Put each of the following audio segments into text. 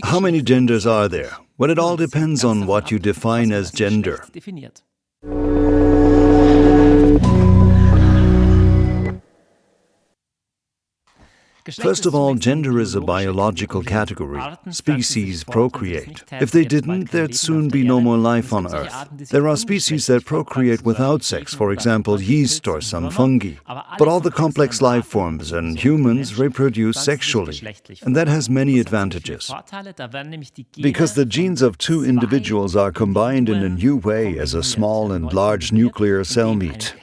How many genders are there? Well, it all depends on what you define as gender. First of all, gender is a biological category. Species procreate. If they didn't, there'd soon be no more life on Earth. There are species that procreate without sex, for example, yeast or some fungi. But all the complex life forms and humans reproduce sexually, and that has many advantages. Because the genes of two individuals are combined in a new way as a small and large nuclear cell meet.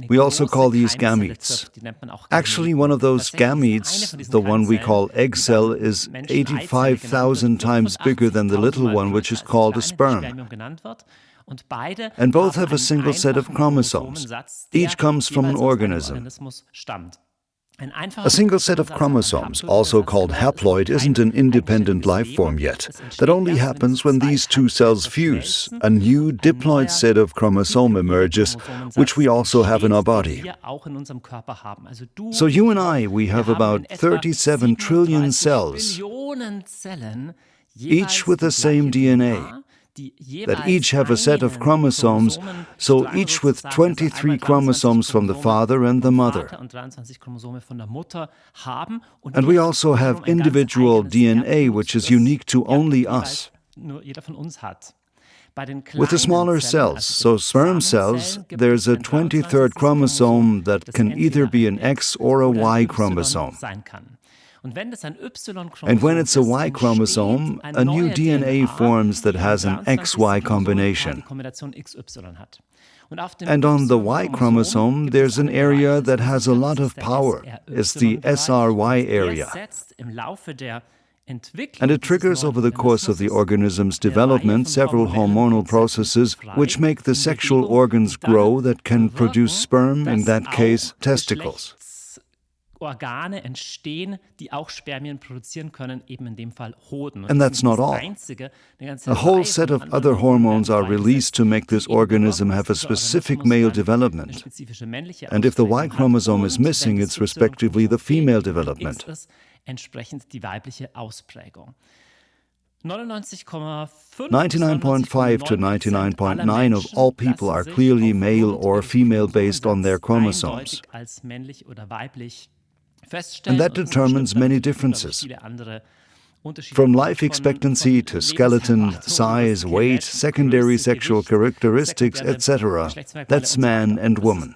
We also call these gametes. Actually, one of those gametes, the one we call egg cell, is 85,000 times bigger than the little one which is called a sperm. And both have a single set of chromosomes. Each comes from an organism. A single set of chromosomes, also called haploid, isn't an independent life form yet. That only happens when these two cells fuse. A new diploid set of chromosome emerges, which we also have in our body. So you and I, we have about 37 trillion cells, each with the same DNA, that each have a set of chromosomes, so each with 23 chromosomes from the father and the mother. And we also have individual DNA, which is unique to only us. With the smaller cells, so sperm cells, there's a 23rd chromosome that can either be an X or a Y chromosome. And when it's a Y chromosome, a new DNA forms that has an XY combination. And on the Y chromosome, there's an area that has a lot of power. It's the SRY area. And it triggers over the course of the organism's development several hormonal processes which make the sexual organs grow that can produce sperm, in that case, testicles. Organe entstehen, die auch Spermien produzieren können, eben in dem Fall Hoden. And that's not all. A whole set of other hormones are released to make this organism have a specific male development. And if the Y chromosome is missing, it's respectively the female development. Entsprechend die weibliche Ausprägung. 99.5 to 99.9 of all people are clearly male or female based on their chromosomes. And that determines many differences. From life expectancy to skeleton, size, weight, secondary sexual characteristics, etc. That's man and woman.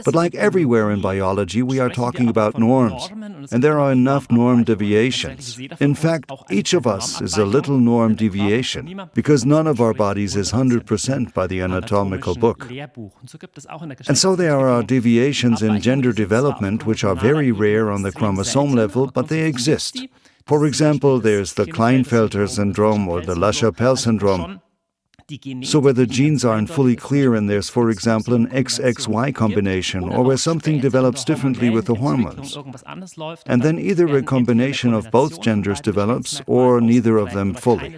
But like everywhere in biology, we are talking about norms, and there are enough norm deviations. In fact, each of us is a little norm deviation, because none of our bodies is 100% by the anatomical book. And so there are deviations in gender development which are very rare on the chromosome level, but they exist. For example, there's the Klinefelter syndrome or the La Chapelle syndrome. So where the genes aren't fully clear and there's, for example, an XXY combination, or where something develops differently with the hormones. And then either a combination of both genders develops, or neither of them fully.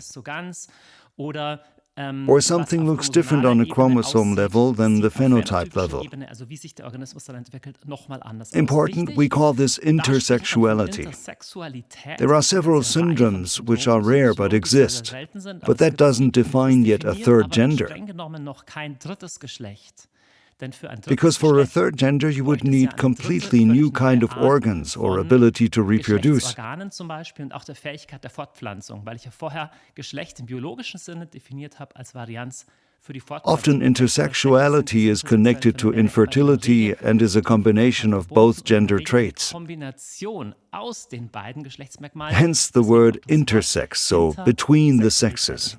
Or something looks different on a chromosome level than the phenotype level. Important, we call this intersexuality. There are several syndromes which are rare but exist, but that doesn't define yet a third gender. Because for a third gender you would need completely new kind of organs or ability to reproduce. Often intersexuality is connected to infertility and is a combination of both gender traits. Hence the word intersex, so between the sexes.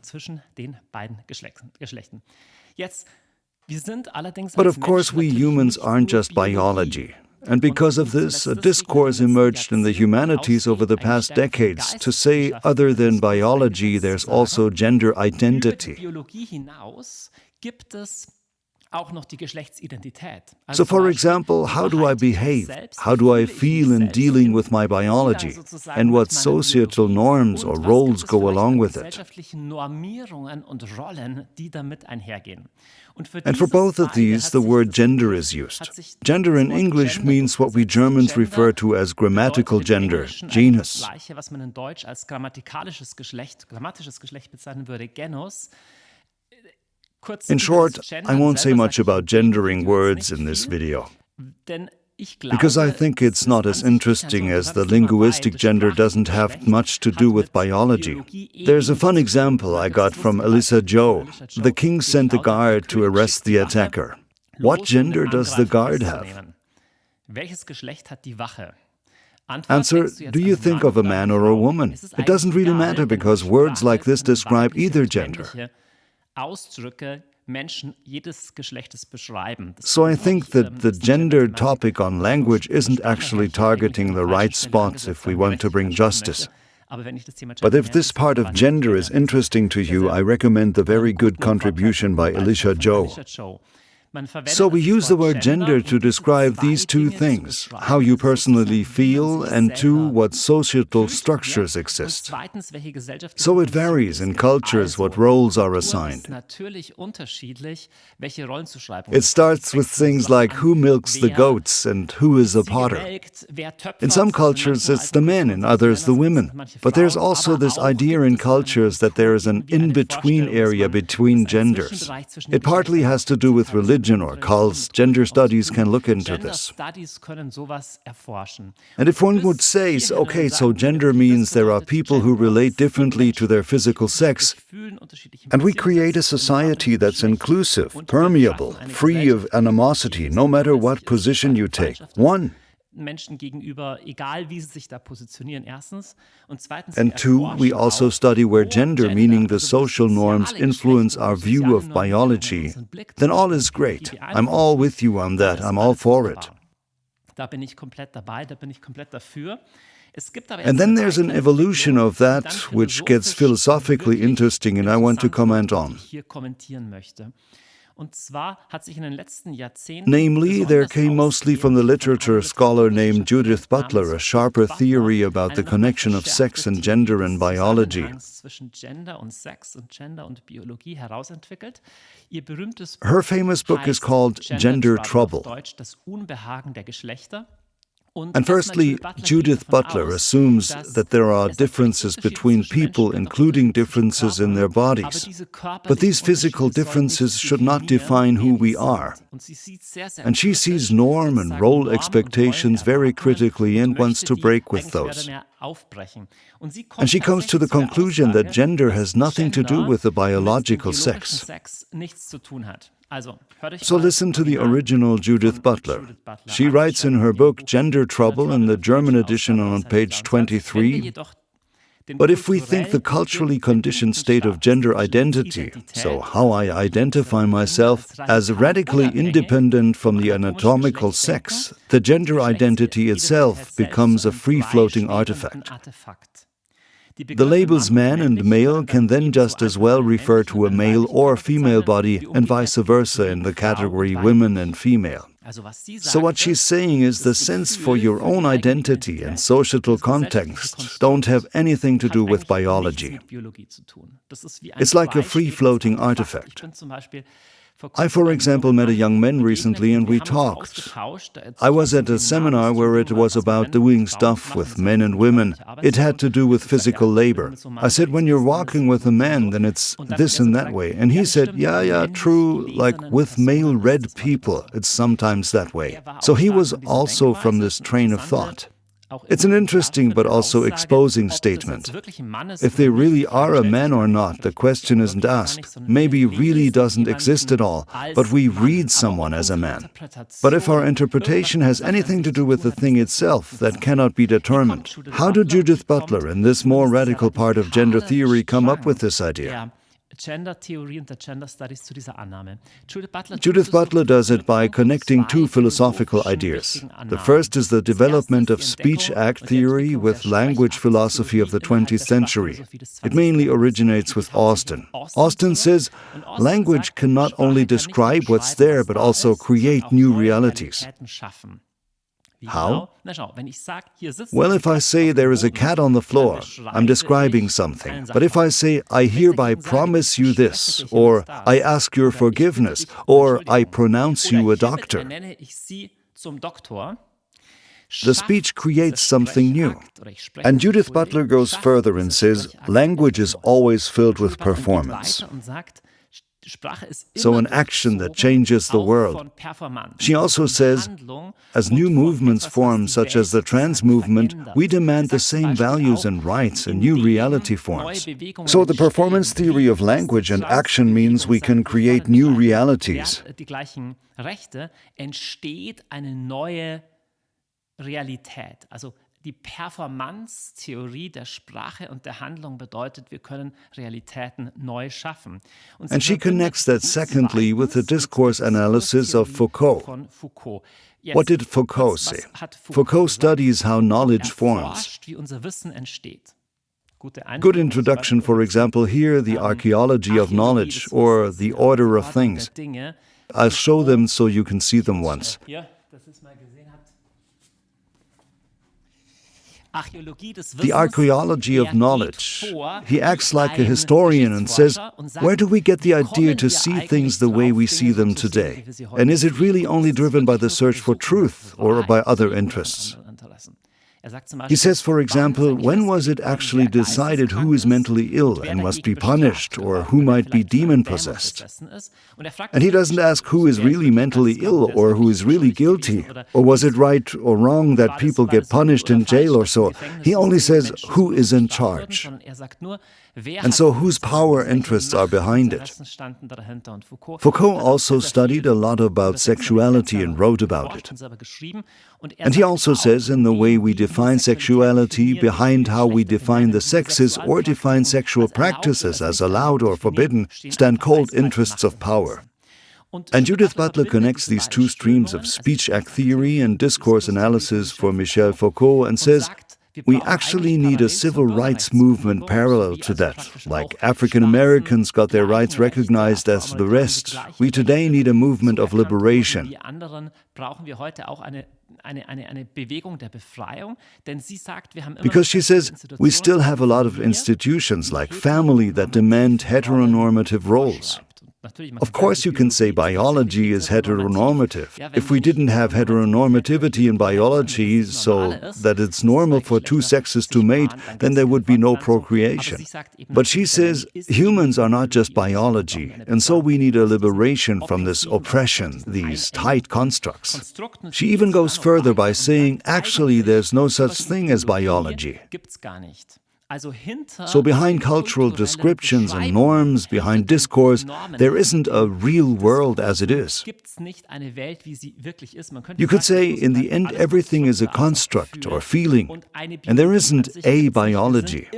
But of course, we humans aren't just biology. And because of this, a discourse emerged in the humanities over the past decades to say, other than biology, there's also gender identity. auch noch die Geschlechtsidentität. So, for example, how do I behave? How do I feel in dealing with my biology? And what societal norms or roles go along with it? Gesellschaftlichen Normierungen und Rollen, die damit einhergehen. And for both of these, the word gender is used. Gender in English means what we Germans refer to as grammatical gender, genus. Gleiche, was man in Deutsch als grammatisches Geschlecht bezeichnen würde, Genus. In short, I won't say much about gendering words in this video, because I think it's not as interesting as the linguistic gender doesn't have much to do with biology. There's a fun example I got from Elisa Joe. The king sent the guard to arrest the attacker. What gender does the guard have? Welches Geschlecht hat die Wache? Answer, do you think of a man or a woman? It doesn't really matter because words like this describe either gender. Ausdrücke Menschen jedes Geschlechtes beschreiben. So I think that the gender topic on language isn't actually targeting the right spots if we want to bring justice. But if this part of gender is interesting to you, I recommend the very good contribution by Elisha Joe. So we use the word gender to describe these two things, how you personally feel, and two, what societal structures exist. So it varies in cultures what roles are assigned. It starts with things like who milks the goats and who is a potter. In some cultures it's the men, in others the women. But there's also this idea in cultures that there is an in-between area between genders. It partly has to do with religion or cults. Gender studies can look into this. And if one would say, okay, so gender means there are people who relate differently to their physical sex, and we create a society that's inclusive, permeable, free of animosity, no matter what position you take. One. Menschen gegenüber, egal wie sie sich da positionieren, erstens. Und zweitens, and two, we also study where gender, meaning the social norms, influence our view of biology. Then all is great. I'm all with you on that. I'm all for it. Da bin ich komplett dabei, da bin ich komplett dafür. And then there's an evolution of that which gets philosophically interesting and I want to comment on. Namely, there came mostly from the literature scholar named Judith Butler a sharper theory about the connection of sex and gender in biology. Her famous book is called Gender Trouble. And firstly, Judith Butler assumes that there are differences between people, including differences in their bodies. But these physical differences should not define who we are. And she sees norm and role expectations very critically and wants to break with those. And she comes to the conclusion that gender has nothing to do with the biological sex. So listen to the original Judith Butler. She writes in her book Gender Trouble in the German edition on page 23, but if we think the culturally conditioned state of gender identity, so how I identify myself, as radically independent from the anatomical sex, the gender identity itself becomes a free-floating artifact. The labels man and male can then just as well refer to a male or female body and vice versa in the category women and female. So what she's saying is the sense for your own identity and societal context don't have anything to do with biology. It's like a free-floating artifact. I, for example, met a young man recently and we talked. I was at a seminar where it was about doing stuff with men and women. It had to do with physical labor. I said, when you're walking with a man, then it's this and that way. And he said, yeah, true, like with male red people, it's sometimes that way. So he was also from this train of thought. It's an interesting but also exposing statement. If they really are a man or not, the question isn't asked. Maybe really doesn't exist at all, but we read someone as a man. But if our interpretation has anything to do with the thing itself, that cannot be determined. How did Judith Butler, in this more radical part of gender theory, come up with this idea? Gender-Theorie und der Gender Studies zu dieser Annahme. Judith Butler does it by connecting two philosophical ideas. The first is the development of speech act theory with language philosophy of the 20th century. It mainly originates with Austin. Austin says language can not only describe what's there, but also create new realities. How? Well, if I say there is a cat on the floor, I'm describing something. But if I say, I hereby promise you this, or I ask your forgiveness, or I pronounce you a doctor, the speech creates something new. And Judith Butler goes further and says, language is always filled with performance. So an action that changes the world. She also says, as new movements form, such as the trans movement, we demand the same values and rights, and new reality forms. So the performance theory of language and action means we can create new realities. Die Performance-Theorie der Sprache und der Handlung bedeutet, wir können Realitäten neu schaffen. And she connects that secondly with the discourse analysis of Foucault. What did Foucault say? Foucault studies how knowledge forms. Good introduction, for example, here, the archaeology of knowledge, or the order of things. I'll show them so you can see them once. The archaeology of knowledge. He acts like a historian and says, where do we get the idea to see things the way we see them today? And is it really only driven by the search for truth or by other interests? He says, for example, when was it actually decided who is mentally ill and must be punished, or who might be demon-possessed? And he doesn't ask who is really mentally ill or who is really guilty, or was it right or wrong that people get punished in jail or so. He only says who is in charge. And so whose power interests are behind it? Foucault also studied a lot about sexuality and wrote about it. And he also says in the way we define sexuality, behind how we define the sexes or define sexual practices as allowed or forbidden, stand cold interests of power. And Judith Butler connects these two streams of speech act theory and discourse analysis for Michel Foucault and says, we actually need a civil rights movement parallel to that. Like African Americans got their rights recognized as the rest, we today need a movement of liberation. Because she says, we still have a lot of institutions like family that demand heteronormative roles. Of course you can say biology is heteronormative. If we didn't have heteronormativity in biology, so that it's normal for two sexes to mate, then there would be no procreation. But she says humans are not just biology, and so we need a liberation from this oppression, these tight constructs. She even goes further by saying, actually there's no such thing as biology. So behind cultural descriptions and norms, behind discourse, there isn't a real world as it is. You could say, in the end, everything is a construct or feeling, and there isn't a biology.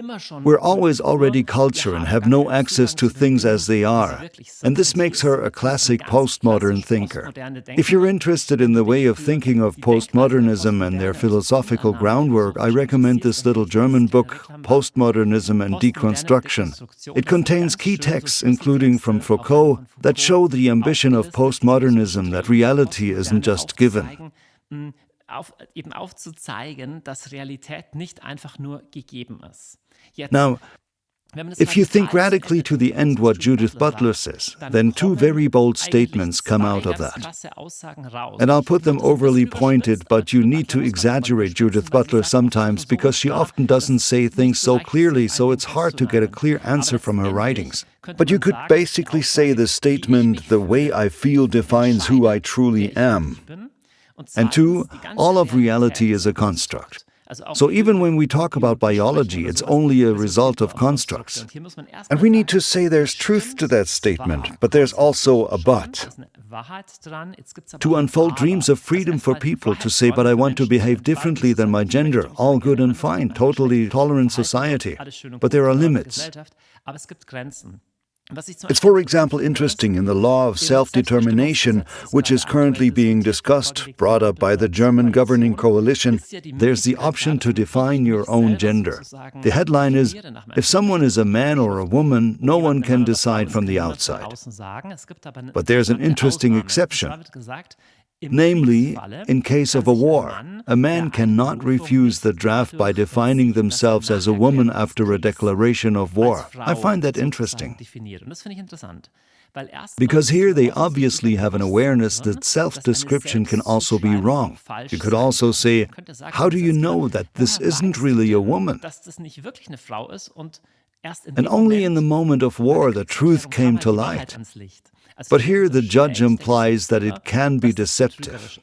We're always already culture and have no access to things as they are, and this makes her a classic postmodern thinker. If you're interested in the way of thinking of postmodernism and their philosophical groundwork, I recommend this little German book, Postmodernism and Deconstruction. It contains key texts, including from Foucault, that show the ambition of postmodernism that reality isn't just given. Now, if you think radically to the end what Judith Butler says, then two very bold statements come out of that. And I'll put them overly pointed, but you need to exaggerate Judith Butler sometimes because she often doesn't say things so clearly, so it's hard to get a clear answer from her writings. But you could basically say the statement, the way I feel defines who I truly am. And two, all of reality is a construct. So even when we talk about biology, it's only a result of constructs. And we need to say there's truth to that statement, but there's also a but. To unfold dreams of freedom for people to say, but I want to behave differently than my gender, all good and fine, totally tolerant society. But there are limits. It's, for example, interesting in the law of self-determination, which is currently being discussed, brought up by the German governing coalition, there's the option to define your own gender. The headline is, if someone is a man or a woman, no one can decide from the outside. But there's an interesting exception. Namely, in case of a war, a man cannot refuse the draft by defining themselves as a woman after a declaration of war. I find that interesting. Because here they obviously have an awareness that self-description can also be wrong. You could also say, how do you know that this isn't really a woman? And only in the moment of war the truth came to light. But here the judge implies that it can be deceptive.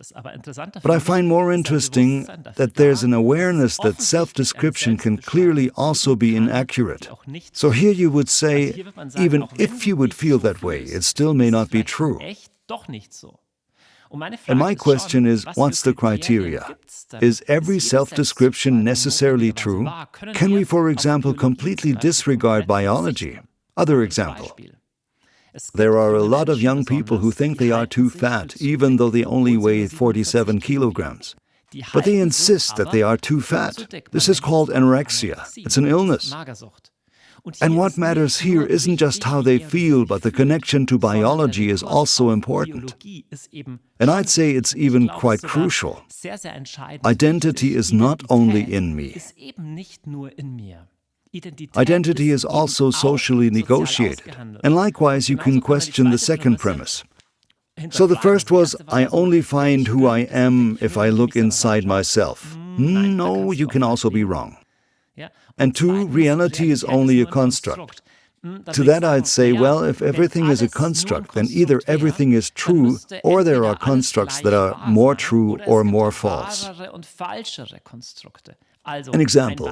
But I find more interesting that there's an awareness that self-description can clearly also be inaccurate. So here you would say, even if you would feel that way, it still may not be true. And my question is, what's the criteria? Is every self-description necessarily true? Can we, for example, completely disregard biology? Other example. There are a lot of young people who think they are too fat, even though they only weigh 47 kilograms. But they insist that they are too fat. This is called anorexia. It's an illness. And what matters here isn't just how they feel, but the connection to biology is also important. And I'd say it's even quite crucial. Identity is not only in me. Identity is also socially negotiated. And likewise, you can question the second premise. So the first was, I only find who I am if I look inside myself. No, you can also be wrong. And two, reality is only a construct. To that I'd say, well, if everything is a construct, then either everything is true, or there are constructs that are more true or more false. An example.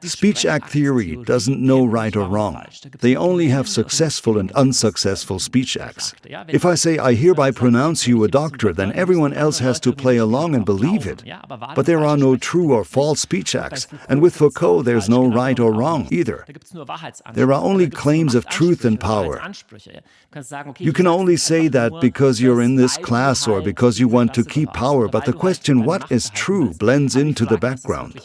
Speech act theory doesn't know right or wrong. They only have successful and unsuccessful speech acts. If I say, I hereby pronounce you a doctor, then everyone else has to play along and believe it. But there are no true or false speech acts, and with Foucault there's no right or wrong either. There are only claims of truth and power. You can only say that because you're in this class or because you want to keep power, but the question what is true blends into the background.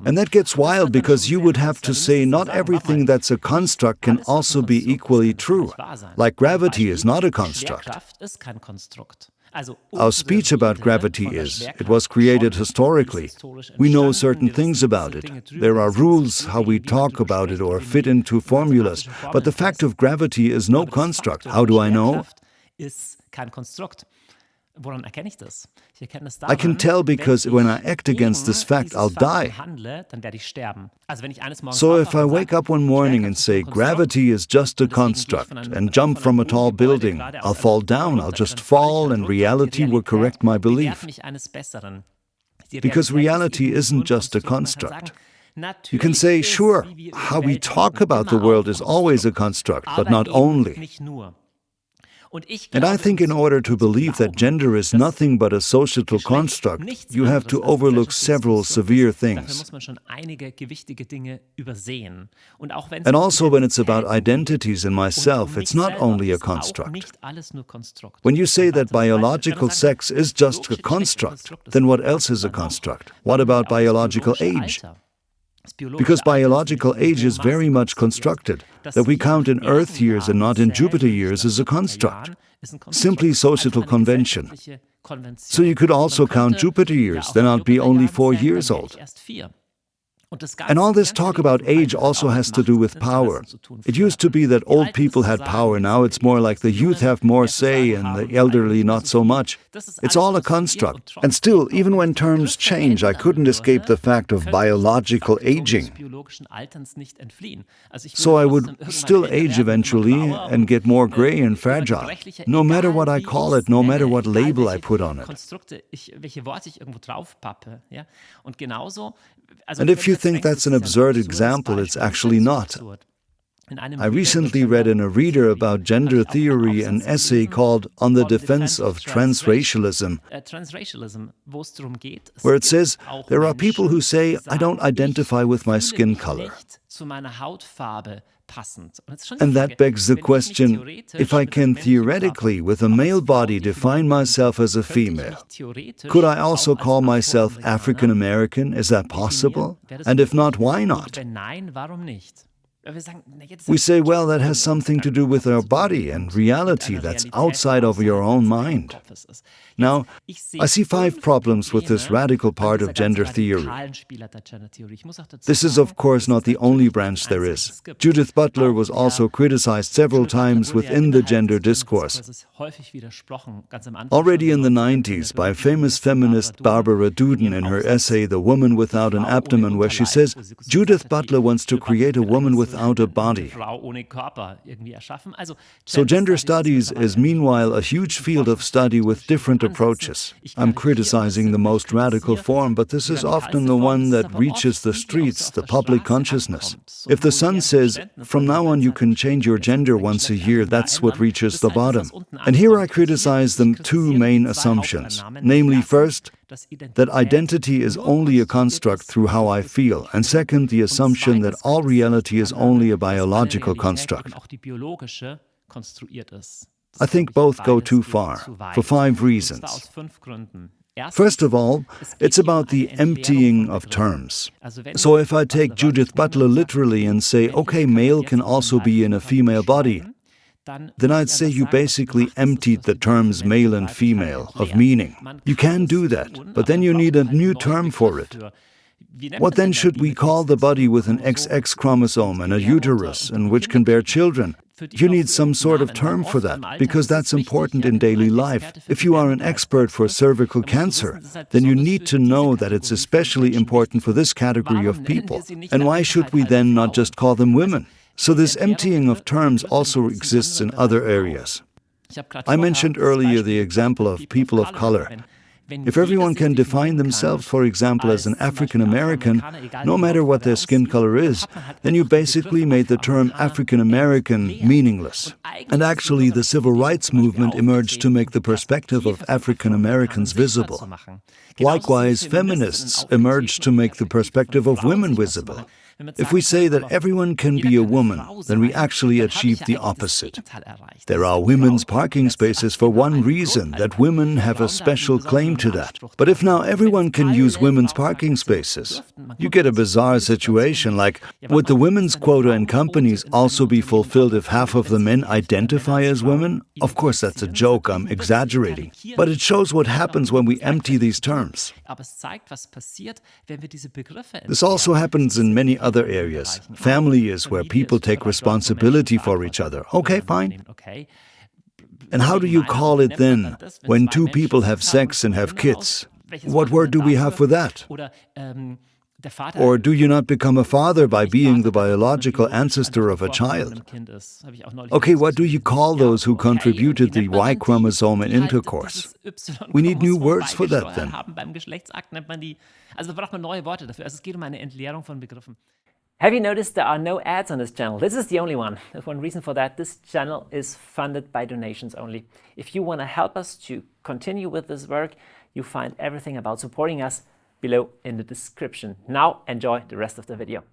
And that gets wild because you would have to say not everything that's a construct can also be equally true. Like gravity is not a construct. Our speech about gravity is, it was created historically. We know certain things about it. There are rules how we talk about it or fit into formulas. But the fact of gravity is no construct. How do I know? I can tell because when I act against this fact, I'll die. So if I wake up one morning and say, gravity is just a construct, and jump from a tall building, I'll fall down, I'll just fall, and reality will correct my belief. Because reality isn't just a construct. You can say, sure, how we talk about the world is always a construct, but not only. And I think in order to believe that gender is nothing but a societal construct, you have to overlook several severe things. And also when it's about identities in myself, it's not only a construct. When you say that biological sex is just a construct, then what else is a construct? What about biological age? Because biological age is very much constructed. That we count in Earth years and not in Jupiter years is a construct. Simply societal convention. So you could also count Jupiter years, then I'd be only 4 years old. And all this talk about age also has to do with power. It used to be that old people had power, now it's more like the youth have more say and the elderly not so much. It's all a construct. And still, even when terms change, I couldn't escape the fact of biological aging. So I would still age eventually and get more gray and fragile, no matter what I call it, no matter what label I put on it. And if you think that's an absurd example, it's actually not. I recently read in a reader about gender theory an essay called On the Defense of Transracialism, where it says, there are people who say, I don't identify with my skin color. zu meiner Hautfarbe passend. And that begs the question, if I can theoretically, with a male body, define myself as a female, could I also call myself African American? Is that possible? And if not, why not? We say, well, that has something to do with our body and reality that's outside of your own mind. Now, I see 5 problems with this radical part of gender theory. This is, of course, not the only branch there is. Judith Butler was also criticized several times within the gender discourse. Already in the 90s, by famous feminist Barbara Duden in her essay, The Woman Without an Abdomen, where she says, Judith Butler wants to create a woman without a body. So gender studies is meanwhile a huge field of study with different approaches. I'm criticizing the most radical form, but this is often the one that reaches the streets, the public consciousness. If the Sun says, from now on you can change your gender once a year, that's what reaches the bottom. And here I criticize the 2 main assumptions. Namely, first, that identity is only a construct through how I feel, and second, the assumption that all reality is only a biological construct. I think both go too far, for 5 reasons. First of all, it's about the emptying of terms. So if I take Judith Butler literally and say, okay, male can also be in a female body, then I'd say you basically emptied the terms male and female of meaning. You can do that, but then you need a new term for it. What then should we call the body with an XX chromosome and a uterus, and which can bear children? You need some sort of term for that, because that's important in daily life. If you are an expert for cervical cancer, then you need to know that it's especially important for this category of people. And why should we then not just call them women? So this emptying of terms also exists in other areas. I mentioned earlier the example of people of color. If everyone can define themselves, for example, as an African American, no matter what their skin color is, then you basically made the term African American meaningless. And actually, the civil rights movement emerged to make the perspective of African Americans visible. Likewise, feminists emerged to make the perspective of women visible. If we say that everyone can be a woman, then we actually achieve the opposite. There are women's parking spaces for one reason, that women have a special claim to that. But if now everyone can use women's parking spaces, you get a bizarre situation like, would the women's quota in companies also be fulfilled if half of the men identify as women? Of course, that's a joke, I'm exaggerating. But it shows what happens when we empty these terms. This also happens in many other areas. Family is where people take responsibility for each other. Okay, fine. And how do you call it then, when 2 people have sex and have kids? What word do we have for that? Or do you not become a father by being the biological ancestor of a child? Okay, what do you call those who contributed the Y chromosome in intercourse? We need new words for that then. Have you noticed there are no ads on this channel? This is the only one. There's one reason for that. This channel is funded by donations only. If you want to help us to continue with this work, you find everything about supporting us below in the description. Now enjoy the rest of the video.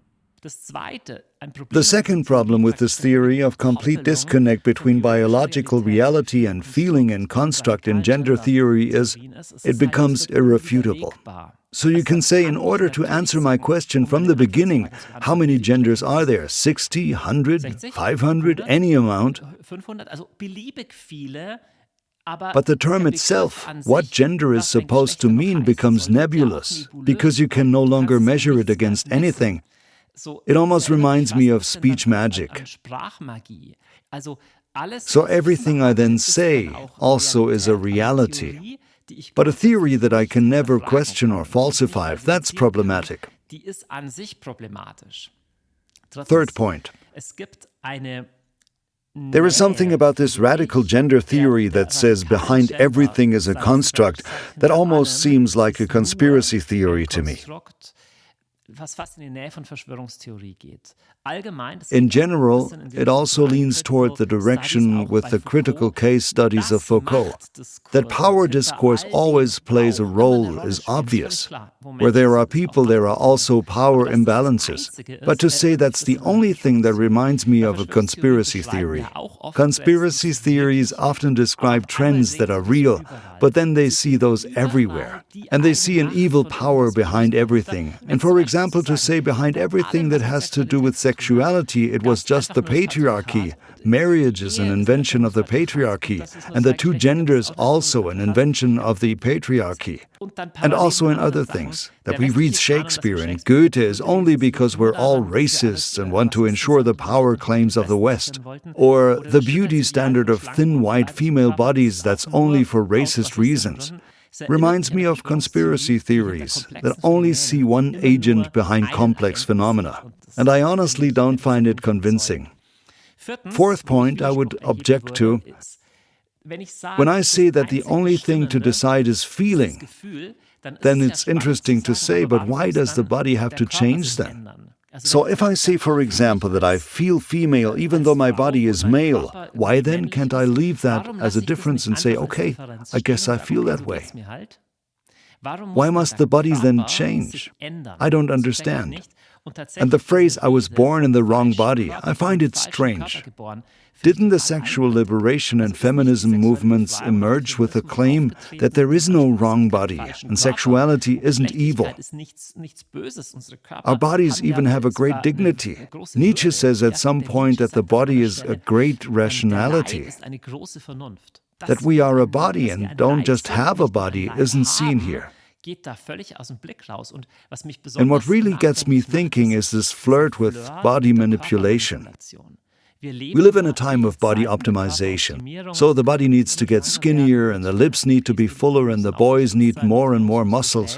The second problem with this theory of complete disconnect between biological reality and feeling and construct in gender theory is it becomes irrefutable. So you can say, in order to answer my question from the beginning, how many genders are there? 60, 100, 500, any amount? But the term itself, what gender is supposed to mean, becomes nebulous, because you can no longer measure it against anything. It almost reminds me of speech magic. So everything I then say also is a reality, but a theory that I can never question or falsify. That's problematic. Third point. There is something about this radical gender theory that says behind everything is a construct that almost seems like a conspiracy theory to me. was fast in die Nähe von Verschwörungstheorie geht. Allgemein, In general, it also leans toward the direction with the critical case studies of Foucault. That power discourse always plays a role is obvious. Where there are people, there are also power imbalances. But to say that's the only thing that reminds me of a conspiracy theory. Conspiracy theories often describe trends that are real, but then they see those everywhere. And they see an evil power behind everything. And for example, to say behind everything that has to do with sexuality, it was just the patriarchy. Marriage is an invention of the patriarchy, and the two genders also an invention of the patriarchy. And also in other things, that we read Shakespeare and Goethe is only because we're all racists and want to ensure the power claims of the West. Or the beauty standard of thin white female bodies that's only for racist reasons. Reminds me of conspiracy theories that only see one agent behind complex phenomena. And I honestly don't find it convincing. Fourth point I would object to: when I say that the only thing to decide is feeling, then it's interesting to say, but why does the body have to change then? So if I say, for example, that I feel female even though my body is male, why then can't I leave that as a difference and say, okay, I guess I feel that way? Why must the body then change? I don't understand. And the phrase, I was born in the wrong body, I find it strange. Didn't the sexual liberation and feminism movements emerge with the claim that there is no wrong body and sexuality isn't evil? Our bodies even have a great dignity. Nietzsche says at some point that the body is a great rationality. That we are a body and don't just have a body isn't seen here. And what really gets me thinking is this flirt with body manipulation. We live in a time of body optimization. So the body needs to get skinnier and the lips need to be fuller and the boys need more and more muscles.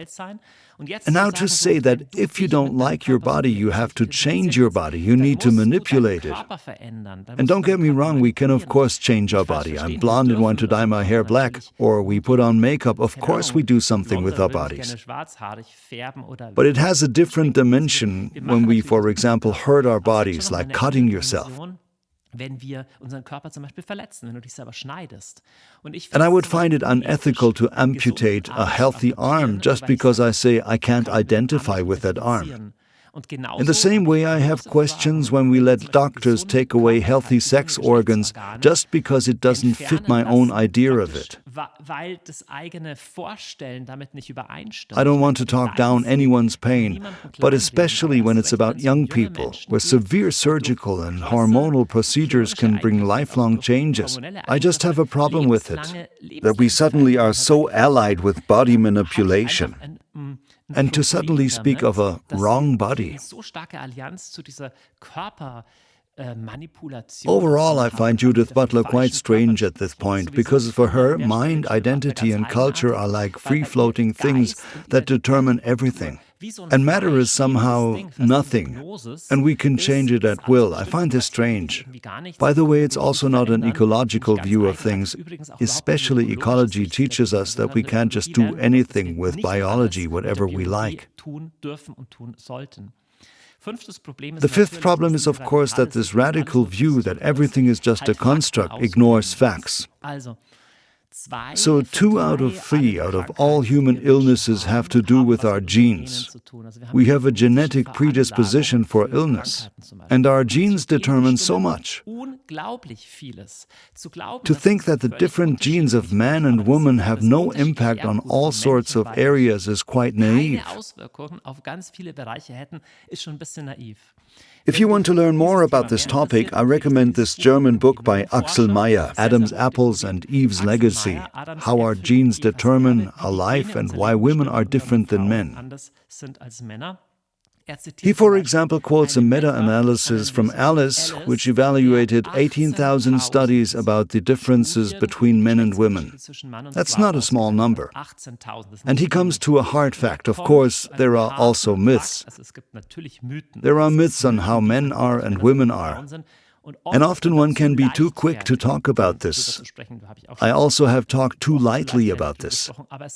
And now to say that if you don't like your body, you have to change your body, you need to manipulate it. And don't get me wrong, we can of course change our body. I'm blonde and want to dye my hair black, or we put on makeup, of course we do something with our bodies. But it has a different dimension when we, for example, hurt our bodies, like cutting yourself. And I would find it unethical to amputate a healthy arm just because I say I can't identify with that arm. In the same way, I have questions when we let doctors take away healthy sex organs just because it doesn't fit my own idea of it. I don't want to talk down anyone's pain, but especially when it's about young people, where severe surgical and hormonal procedures can bring lifelong changes. I just have a problem with it, that we suddenly are so allied with body manipulation. And to suddenly speak of a wrong body. Overall, I find Judith Butler quite strange at this point, because for her, mind, identity, and culture are like free-floating things that determine everything. And matter is somehow nothing, and we can change it at will. I find this strange. By the way, it's also not an ecological view of things. Especially ecology teaches us that we can't just do anything with biology, whatever we like. The fifth problem is, of course, that this radical view that everything is just a construct ignores facts. So 2 out of 3 out of all human illnesses have to do with our genes. We have a genetic predisposition for illness, and our genes determine so much. To think that the different genes of man and woman have no impact on all sorts of areas is quite naive. If you want to learn more about this topic, I recommend this German book by Axel Meyer, Adam's Apples and Eve's Legacy, How Our Genes Determine Our Life and Why Women Are Different Than Men. He, for example, quotes a meta-analysis from Alice, which evaluated 18,000 studies about the differences between men and women. That's not a small number. And he comes to a hard fact. Of course, there are also myths. There are myths on how men are and women are. And often one can be too quick to talk about this. I also have talked too lightly about this.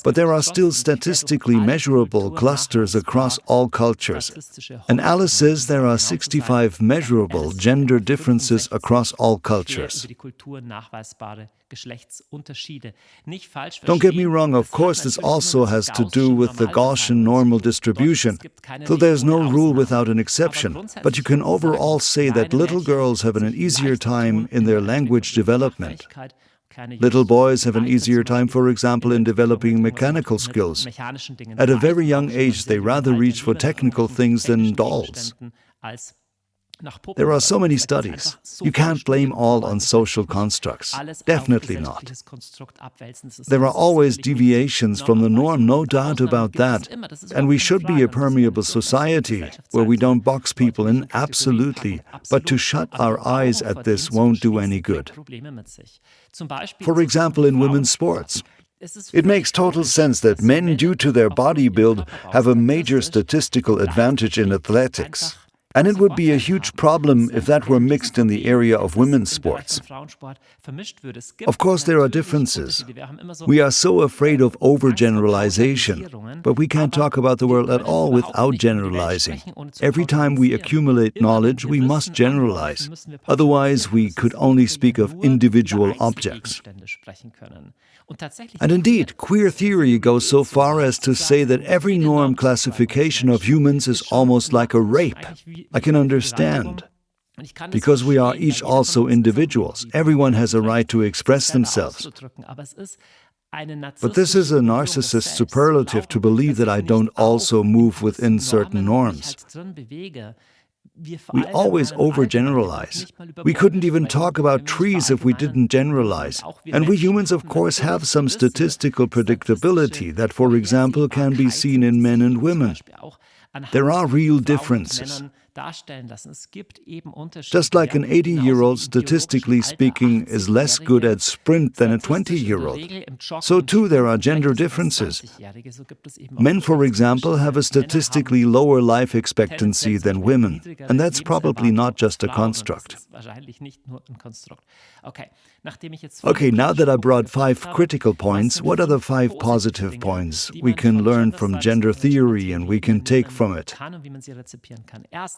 But there are still statistically measurable clusters across all cultures. And Alice says there are 65 measurable gender differences across all cultures. Don't get me wrong, of course this also has to do with the Gaussian normal distribution, so there's no rule without an exception, but you can overall say that little girls have an easier time in their language development. Little boys have an easier time, for example, in developing mechanical skills. At a very young age, they rather reach for technical things than dolls. There are so many studies. You can't blame all on social constructs. Definitely not. There are always deviations from the norm, no doubt about that. And we should be a permeable society where we don't box people in, absolutely. But to shut our eyes at this won't do any good. For example, in women's sports. It makes total sense that men, due to their body build, have a major statistical advantage in athletics. And it would be a huge problem if that were mixed in the area of women's sports. Of course, there are differences. We are so afraid of overgeneralization, but we can't talk about the world at all without generalizing. Every time we accumulate knowledge, we must generalize. Otherwise, we could only speak of individual objects. And indeed, queer theory goes so far as to say that every norm classification of humans is almost like a rape. I can understand. Because we are each also individuals. Everyone has a right to express themselves. But this is a narcissist superlative to believe that I don't also move within certain norms. We always overgeneralize. We couldn't even talk about trees if we didn't generalize. And we humans, of course, have some statistical predictability that, for example, can be seen in men and women. There are real differences. Just like an 80-year-old, statistically speaking, is less good at sprint than a 20-year-old. So too there are gender differences. Men, for example, have a statistically lower life expectancy than women, and that's probably not just a construct. Okay, now that I brought 5 critical points, what are the 5 positive points we can learn from gender theory and we can take from it?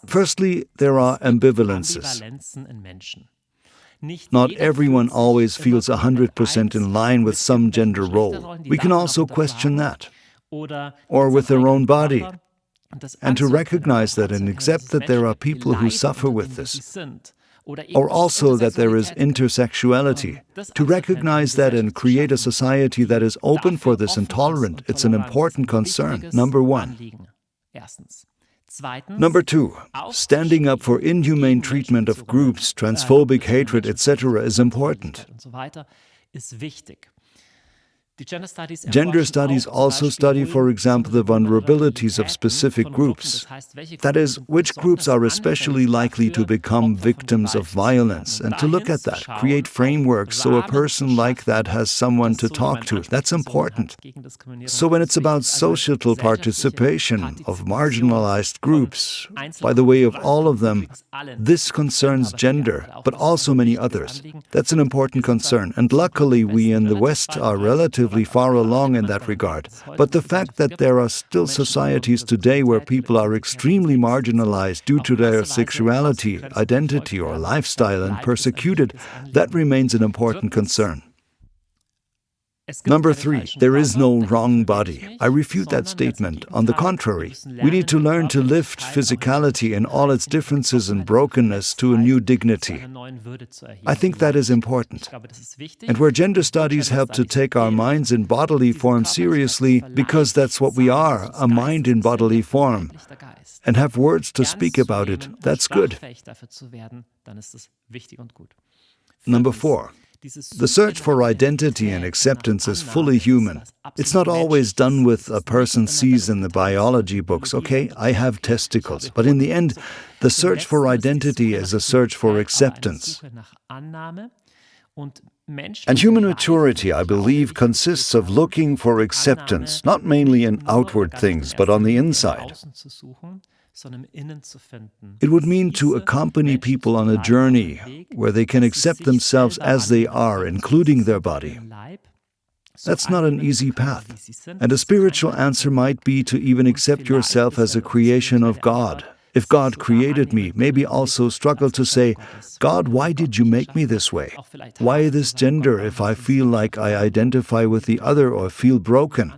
Firstly, there are ambivalences. Not everyone always feels 100% in line with some gender role. We can also question that. Or with their own body. And to recognize that and accept that there are people who suffer with this. Or also that there is intersexuality. To recognize that and create a society that is open for this and tolerant, it's an important concern, number 1. Number 2, standing up for inhumane treatment of groups, transphobic hatred, etc. is important. Gender studies also study, for example, the vulnerabilities of specific groups. That is, which groups are especially likely to become victims of violence, and to look at that, create frameworks so a person like that has someone to talk to. That's important. So when it's about societal participation of marginalized groups, by the way of all of them, this concerns gender, but also many others. That's an important concern, and luckily we in the West are relatively far along in that regard. But the fact that there are still societies today where people are extremely marginalized due to their sexuality, identity, or lifestyle and persecuted, that remains an important concern. Number 3, there is no wrong body. I refute that statement. On the contrary, we need to learn to lift physicality in all its differences and brokenness to a new dignity. I think that is important. And where gender studies help to take our minds in bodily form seriously, because that's what we are, a mind in bodily form, and have words to speak about it, that's good. Number 4. The search for identity and acceptance is fully human. It's not always done with a person sees in the biology books, okay, I have testicles. But in the end, the search for identity is a search for acceptance. And human maturity, I believe, consists of looking for acceptance, not mainly in outward things, but on the inside. It would mean to accompany people on a journey where they can accept themselves as they are, including their body. That's not an easy path. And a spiritual answer might be to even accept yourself as a creation of God. If God created me, maybe also struggle to say, God, why did you make me this way? Why this gender if I feel like I identify with the other or feel broken?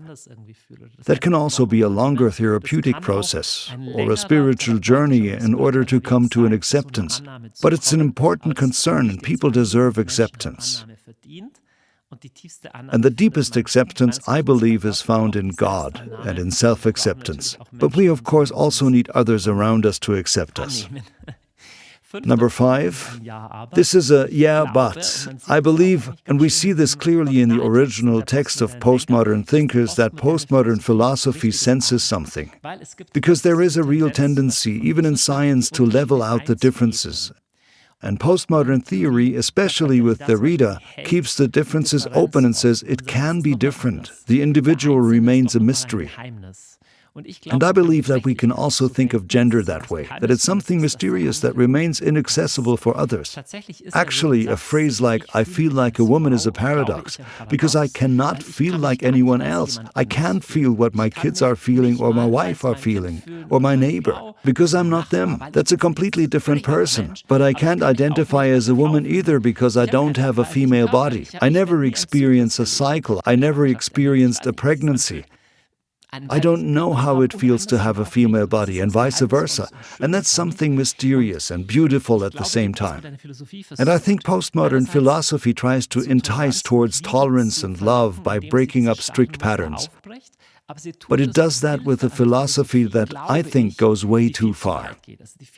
That can also be a longer therapeutic process or a spiritual journey in order to come to an acceptance. But it's an important concern and people deserve acceptance. And the deepest acceptance, I believe, is found in God and in self-acceptance. But we, of course, also need others around us to accept us. Number 5, this is a yeah, but. I believe, and we see this clearly in the original text of postmodern thinkers, that postmodern philosophy senses something. Because there is a real tendency, even in science, to level out the differences. And postmodern theory, especially with Derrida, keeps the differences open and says it can be different. The individual remains a mystery. And I believe that we can also think of gender that way, that it's something mysterious that remains inaccessible for others. Actually, a phrase like, I feel like a woman is a paradox, because I cannot feel like anyone else. I can't feel what my kids are feeling or my wife are feeling, or my neighbor, because I'm not them. That's a completely different person. But I can't identify as a woman either because I don't have a female body. I never experienced a cycle. I never experienced a pregnancy. I don't know how it feels to have a female body and vice versa. And that's something mysterious and beautiful at the same time. And I think postmodern philosophy tries to entice towards tolerance and love by breaking up strict patterns. But it does that with a philosophy that I think goes way too far,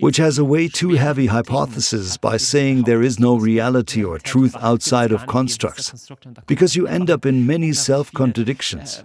which has a way too heavy hypothesis by saying there is no reality or truth outside of constructs, because you end up in many self-contradictions.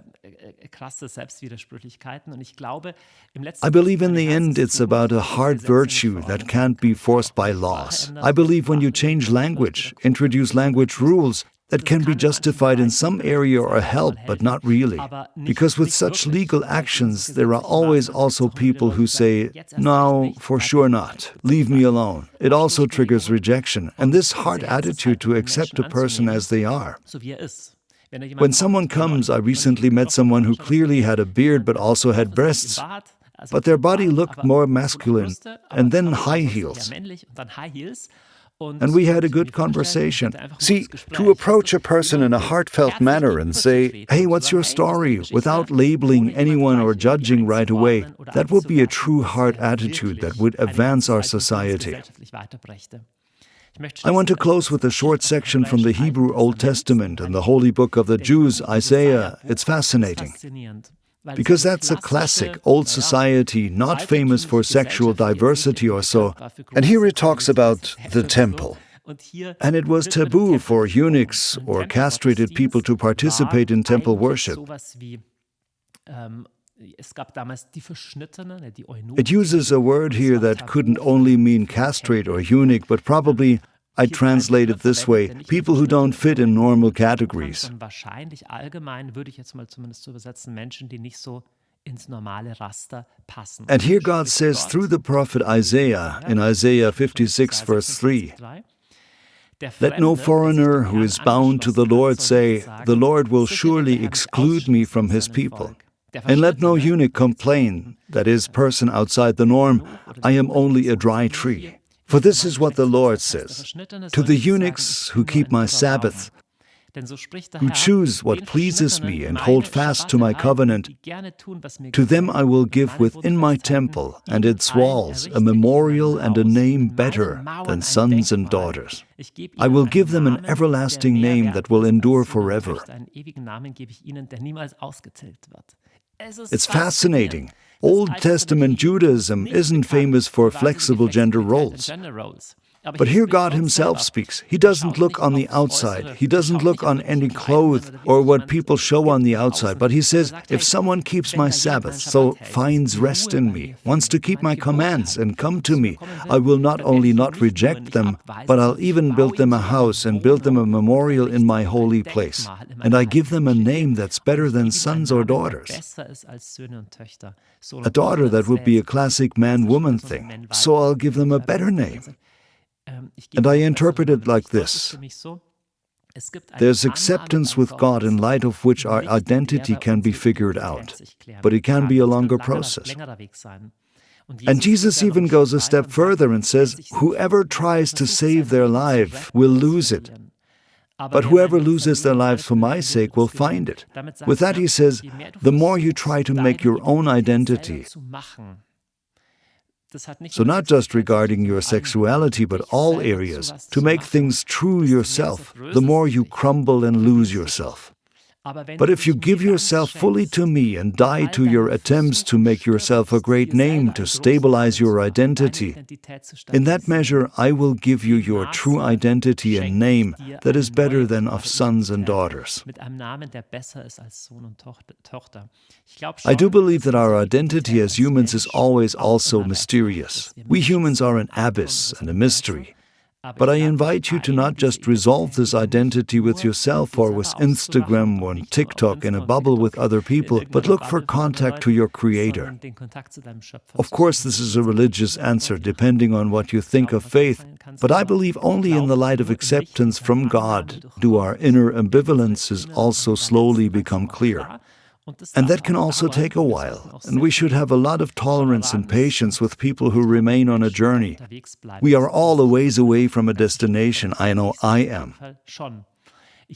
I believe in the end it's about a hard virtue that can't be forced by laws. I believe when you change language, introduce language rules, that can be justified in some area or help, but not really. Because with such legal actions, there are always also people who say, no, for sure not, leave me alone. It also triggers rejection, and this hard attitude to accept a person as they are. When someone comes, I recently met someone who clearly had a beard but also had breasts, but their body looked more masculine, and then high heels. And we had a good conversation. See, to approach a person in a heartfelt manner and say, hey, what's your story, without labeling anyone or judging right away, that would be a true heart attitude that would advance our society. I want to close with a short section from the Hebrew Old Testament and the holy book of the Jews, Isaiah. It's fascinating, because that's a classic old society, not famous for sexual diversity or so. And here it talks about the temple. And it was taboo for eunuchs or castrated people to participate in temple worship. It uses a word here that couldn't only mean castrate or eunuch, but probably, I translate it this way, people who don't fit in normal categories. And here God says through the prophet Isaiah, in Isaiah 56 verse 3, let no foreigner who is bound to the Lord say, the Lord will surely exclude me from his people. And let no eunuch complain, that is, person outside the norm, I am only a dry tree. For this is what the Lord says, to the eunuchs who keep my Sabbath, who choose what pleases me and hold fast to my covenant, to them I will give within my temple and its walls a memorial and a name better than sons and daughters. I will give them an everlasting name that will endure forever. It's fascinating. Old Testament Judaism isn't famous for flexible gender roles. But here God himself speaks. He doesn't look on the outside. He doesn't look on any clothes or what people show on the outside. But he says, if someone keeps my Sabbath, so finds rest in me, wants to keep my commands and come to me, I will not only not reject them, but I'll even build them a house and build them a memorial in my holy place. And I give them a name that's better than sons or daughters. A daughter, that would be a classic man-woman thing. So I'll give them a better name. And I interpret it like this. There's acceptance with God in light of which our identity can be figured out, but it can be a longer process. And Jesus even goes a step further and says, whoever tries to save their life will lose it. But whoever loses their lives for my sake will find it. With that, he says, the more you try to make your own identity, so not just regarding your sexuality, but all areas, to make things true yourself, the more you crumble and lose yourself. But if you give yourself fully to me and die to your attempts to make yourself a great name, to stabilize your identity, in that measure I will give you your true identity and name that is better than of sons and daughters. I do believe that our identity as humans is always also mysterious. We humans are an abyss and a mystery. But I invite you to not just resolve this identity with yourself or with Instagram or TikTok in a bubble with other people, but look for contact to your Creator. Of course, this is a religious answer, depending on what you think of faith, but I believe only in the light of acceptance from God do our inner ambivalences also slowly become clear. And that can also take a while, and we should have a lot of tolerance and patience with people who remain on a journey. We are all a ways away from a destination. I know I am.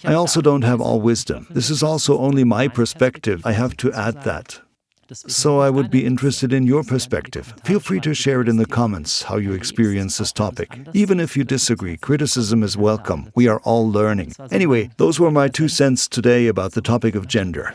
I also don't have all wisdom. This is also only my perspective. I have to add that. So I would be interested in your perspective. Feel free to share it in the comments, how you experience this topic. Even if you disagree, criticism is welcome. We are all learning. Anyway, those were my 2 cents today about the topic of gender.